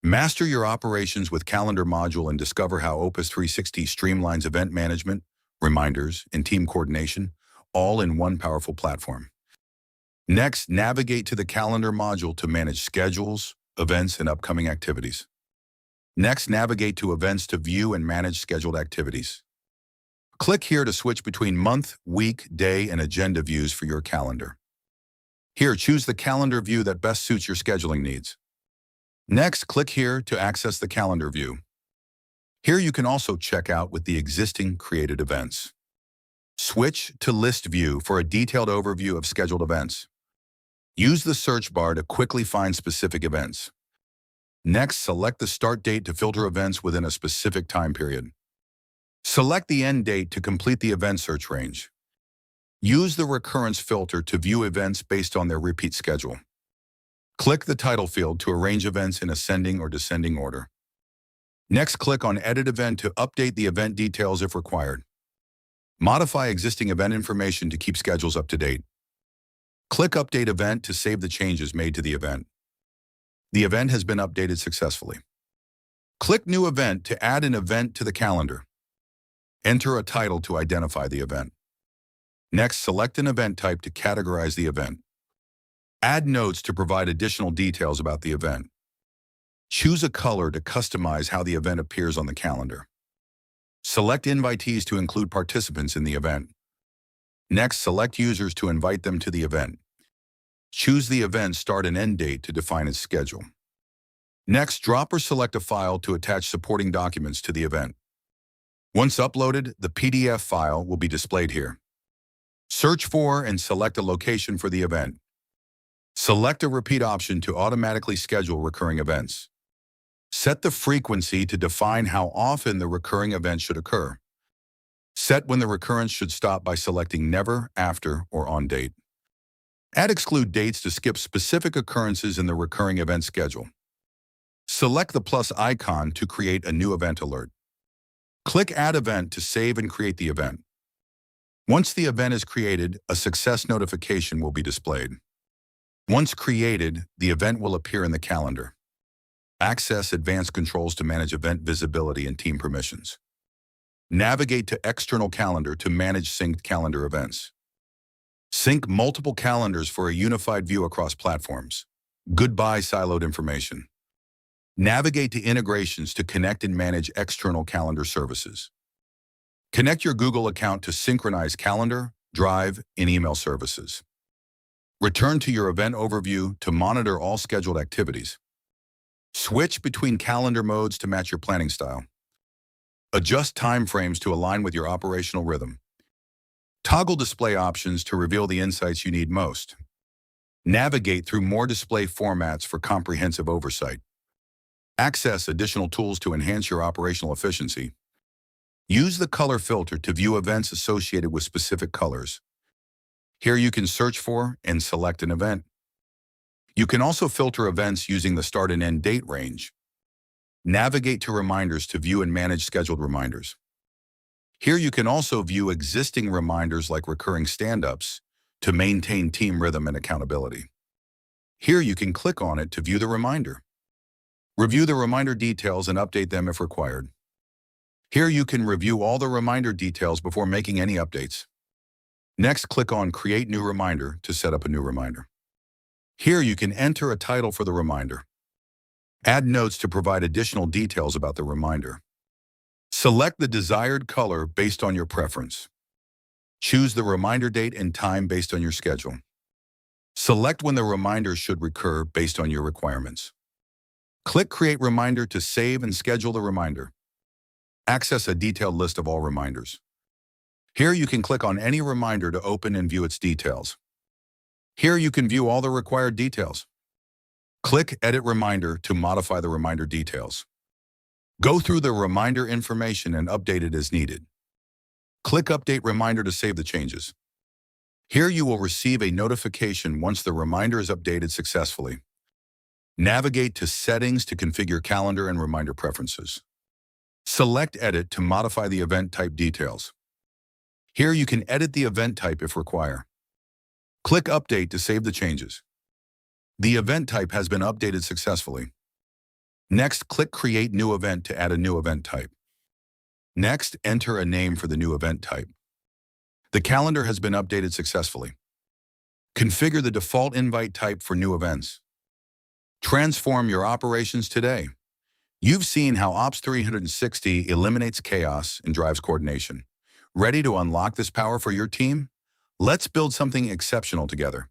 Master your operations with Calendar module and discover how OPS360 streamlines event management, reminders, and team coordination, all in one powerful platform. Next, navigate to the Calendar module to manage schedules, events, and upcoming activities. Next, navigate to Events to view and manage scheduled activities. Click here to switch between month, week, day, and agenda views for your calendar. Here, choose the calendar view that best suits your scheduling needs. Next, click here to access the calendar view. Here you can also check out with the existing created events. Switch to List View for a detailed overview of scheduled events. Use the search bar to quickly find specific events. Next, select the start date to filter events within a specific time period. Select the end date to complete the event search range. Use the recurrence filter to view events based on their repeat schedule. Click the title field to arrange events in ascending or descending order. Next, click on Edit Event to update the event details if required. Modify existing event information to keep schedules up to date. Click Update Event to save the changes made to the event. The event has been updated successfully. Click New Event to add an event to the calendar. Enter a title to identify the event. Next, select an event type to categorize the event. Add notes to provide additional details about the event. Choose a color to customize how the event appears on the calendar. Select invitees to include participants in the event. Next, select users to invite them to the event. Choose the event start and end date to define its schedule. Next, drop or select a file to attach supporting documents to the event. Once uploaded, the PDF file will be displayed here. Search for and select a location for the event. Select a repeat option to automatically schedule recurring events. Set the frequency to define how often the recurring event should occur. Set when the recurrence should stop by selecting Never, After, or On Date. Add exclude dates to skip specific occurrences in the recurring event schedule. Select the plus icon to create a new event alert. Click Add Event to save and create the event. Once the event is created, a success notification will be displayed. Once created, the event will appear in the calendar. Access advanced controls to manage event visibility and team permissions. Navigate to External Calendar to manage synced calendar events. Sync multiple calendars for a unified view across platforms. Goodbye siloed information. Navigate to Integrations to connect and manage external calendar services. Connect your Google account to synchronize calendar, Drive, and email services. Return to your event overview to monitor all scheduled activities. Switch between calendar modes to match your planning style. Adjust timeframes to align with your operational rhythm. Toggle display options to reveal the insights you need most. Navigate through more display formats for comprehensive oversight. Access additional tools to enhance your operational efficiency. Use the color filter to view events associated with specific colors. Here you can search for and select an event. You can also filter events using the start and end date range. Navigate to Reminders to view and manage scheduled reminders. Here you can also view existing reminders like recurring stand-ups to maintain team rhythm and accountability. Here you can click on it to view the reminder. Review the reminder details and update them if required. Here you can review all the reminder details before making any updates. Next, click on Create New Reminder to set up a new reminder. Here you can enter a title for the reminder. Add notes to provide additional details about the reminder. Select the desired color based on your preference. Choose the reminder date and time based on your schedule. Select when the reminder should recur based on your requirements. Click Create Reminder to save and schedule the reminder. Access a detailed list of all reminders. Here you can click on any reminder to open and view its details. Here you can view all the required details. Click Edit Reminder to modify the reminder details. Go through the reminder information and update it as needed. Click Update Reminder to save the changes. Here you will receive a notification once the reminder is updated successfully. Navigate to Settings to configure calendar and reminder preferences. Select Edit to modify the event type details. Here you can edit the event type if required. Click Update to save the changes. The event type has been updated successfully. Next, click Create New Event to add a new event type. Next, enter a name for the new event type. The calendar has been updated successfully. Configure the default invite type for new events. Transform your operations today. You've seen how OPS360 eliminates chaos and drives coordination. Ready to unlock this power for your team? Let's build something exceptional together.